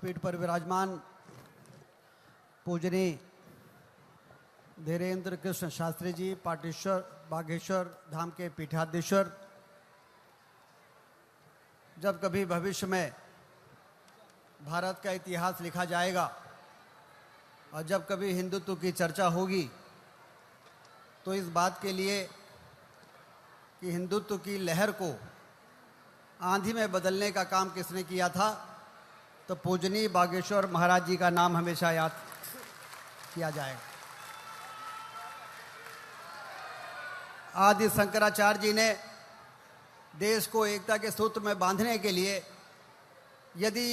व्यासपीठ पर विराजमान पूजनीय धीरेन्द्र कृष्ण शास्त्री जी, पाटेश्वर बागेश्वर धाम के पीठाधीश्वर, जब कभी भविष्य में भारत का इतिहास लिखा जाएगा और जब कभी हिंदुत्व की चर्चा होगी तो इस बात के लिए कि हिंदुत्व की लहर को आंधी में बदलने का काम किसने किया था, तो पूजनीय बागेश्वर महाराज जी का नाम हमेशा याद किया जाएगा। आदि शंकराचार्य जी ने देश को एकता के सूत्र में बांधने के लिए यदि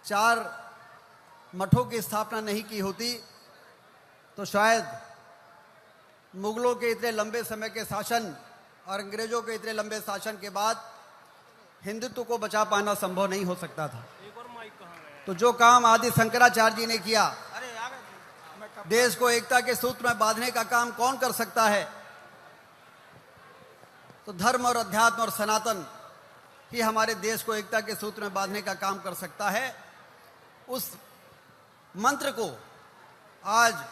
4 मठों की स्थापना नहीं की होती तो शायद मुगलों के इतने लंबे समय के शासन और अंग्रेजों के इतने लंबे शासन के बाद हिंदुत्व को बचा पाना संभव नहीं हो सकता था। तो जो काम आदि शंकराचार्य जी ने किया, देश को एकता के सूत्र में बांधने का काम कौन कर सकता है, तो धर्म और अध्यात्म और सनातन ही हमारे देश को एकता के सूत्र में बांधने का काम कर सकता है। उस मंत्र को आज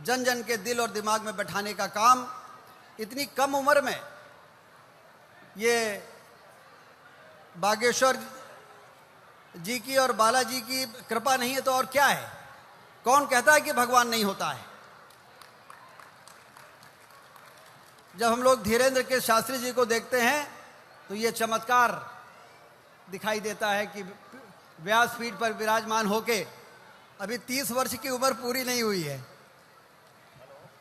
जन जन के दिल और दिमाग में बैठाने का काम इतनी कम उम्र में ये बागेश्वर जी की और बालाजी की कृपा नहीं है तो और क्या है। कौन कहता है कि भगवान नहीं होता है। जब हम लोग धीरेन्द्र के शास्त्री जी को देखते हैं तो ये चमत्कार दिखाई देता है कि व्यासपीठ पर विराजमान होके अभी 30 वर्ष की उम्र पूरी नहीं हुई है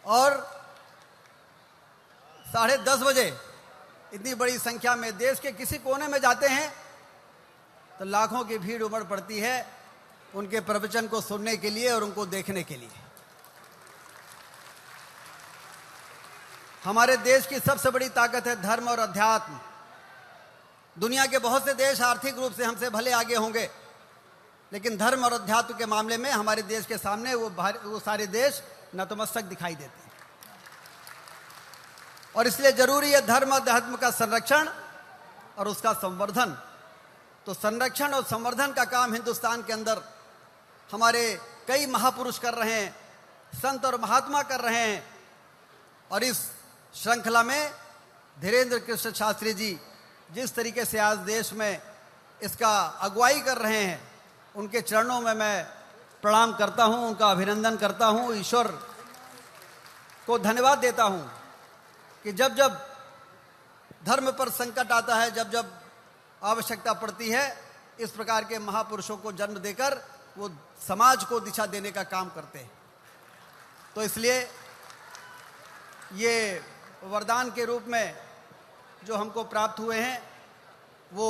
और 10:30 बजे इतनी बड़ी संख्या में देश के किसी कोने में जाते हैं तो लाखों की भीड़ उमड़ पड़ती है उनके प्रवचन को सुनने के लिए और उनको देखने के लिए। हमारे देश की सबसे बड़ी ताकत है धर्म और अध्यात्म। दुनिया के बहुत से देश आर्थिक रूप से हमसे भले आगे होंगे, लेकिन धर्म और अध्यात्म के मामले में हमारे देश के सामने वो सारे देश नतमस्तक दिखाई देते हैं। और इसलिए जरूरी है धर्म अध्यात्म का संरक्षण और उसका संवर्धन। तो संरक्षण और संवर्धन का काम हिंदुस्तान के अंदर हमारे कई महापुरुष कर रहे हैं, संत और महात्मा कर रहे हैं। और इस श्रृंखला में धीरेन्द्र कृष्ण शास्त्री जी जिस तरीके से आज देश में इसका अगुवाई कर रहे हैं, उनके चरणों में मैं प्रणाम करता हूं, उनका अभिनंदन करता हूं, ईश्वर को धन्यवाद देता हूं कि जब जब धर्म पर संकट आता है, जब जब आवश्यकता पड़ती है, इस प्रकार के महापुरुषों को जन्म देकर वो समाज को दिशा देने का काम करते हैं। तो इसलिए ये वरदान के रूप में जो हमको प्राप्त हुए हैं वो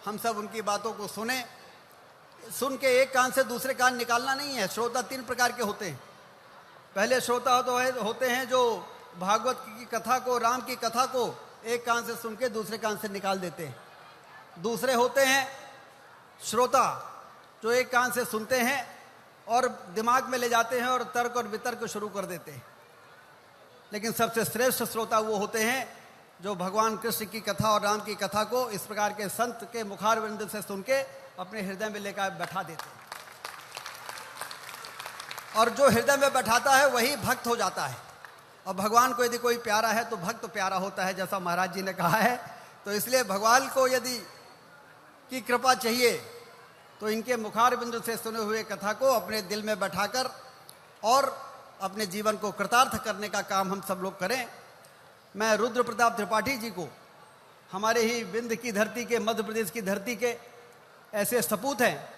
हम सब उनकी बातों को सुन के एक कान से दूसरे कान निकालना नहीं है। श्रोता 3 प्रकार के होते हैं। पहले श्रोता होते हैं जो भागवत की कथा को, राम की कथा को एक कान से सुन के दूसरे कान से निकाल देते हैं। दूसरे होते हैं श्रोता जो एक कान से सुनते हैं और दिमाग में ले जाते हैं और तर्क और वितर्क शुरू कर देते हैं। लेकिन सबसे श्रेष्ठ श्रोता वो होते हैं जो भगवान कृष्ण की कथा और राम की कथा को इस प्रकार के संत के मुखारविंद से सुन के अपने हृदय में लेकर बैठा देते हैं। और जो हृदय में बैठाता है वही भक्त हो जाता है। और भगवान को यदि कोई प्यारा है तो भक्त प्यारा होता है, जैसा महाराज जी ने कहा है। तो इसलिए भगवान को यदि की कृपा चाहिए तो इनके मुखारबिंदु से सुने हुए कथा को अपने दिल में बैठाकर और अपने जीवन को कृतार्थ करने का काम हम सब लोग करें। मैं रुद्र प्रताप त्रिपाठी जी को, हमारे ही विंध्य की धरती के, मध्य प्रदेश की धरती के ऐसे सपूत हैं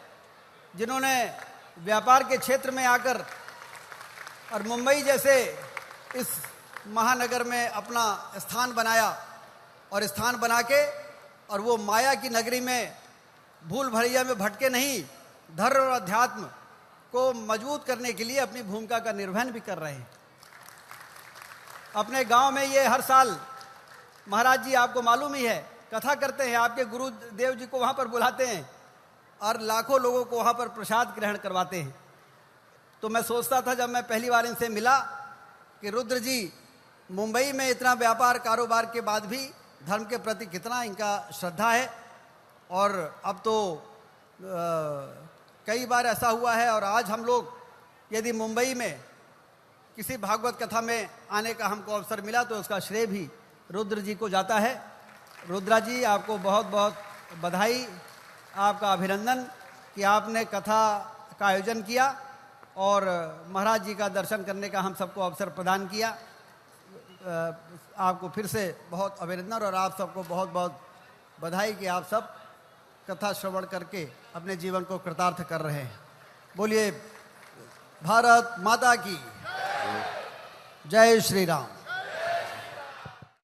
जिन्होंने व्यापार के क्षेत्र में आकर और मुंबई जैसे इस महानगर में अपना स्थान बनाया और स्थान बना के और वो माया की नगरी में भूल भैया में भटके नहीं, धर्म और अध्यात्म को मजबूत करने के लिए अपनी भूमिका का निर्वहन भी कर रहे हैं। अपने गांव में ये हर साल महाराज जी आपको मालूम ही है कथा करते हैं, आपके गुरुदेव जी को वहां पर बुलाते हैं और लाखों लोगों को वहां पर प्रसाद ग्रहण करवाते हैं। तो मैं सोचता था जब मैं पहली बार इनसे मिला कि रुद्र जी मुंबई में इतना व्यापार कारोबार के बाद भी धर्म के प्रति कितना इनका श्रद्धा है। और अब तो कई बार ऐसा हुआ है, और आज हम लोग यदि मुंबई में किसी भागवत कथा में आने का हमको अवसर मिला तो उसका श्रेय भी रुद्र जी को जाता है। रुद्रा जी, आपको बहुत बहुत बधाई, आपका अभिनंदन कि आपने कथा का आयोजन किया और महाराज जी का दर्शन करने का हम सबको अवसर प्रदान किया। आपको फिर से बहुत अभिनंदन और आप सबको बहुत बहुत बधाई कि आप सब कथा श्रवण करके अपने जीवन को कृतार्थ कर रहे हैं। बोलिए भारत माता की जय श्री राम।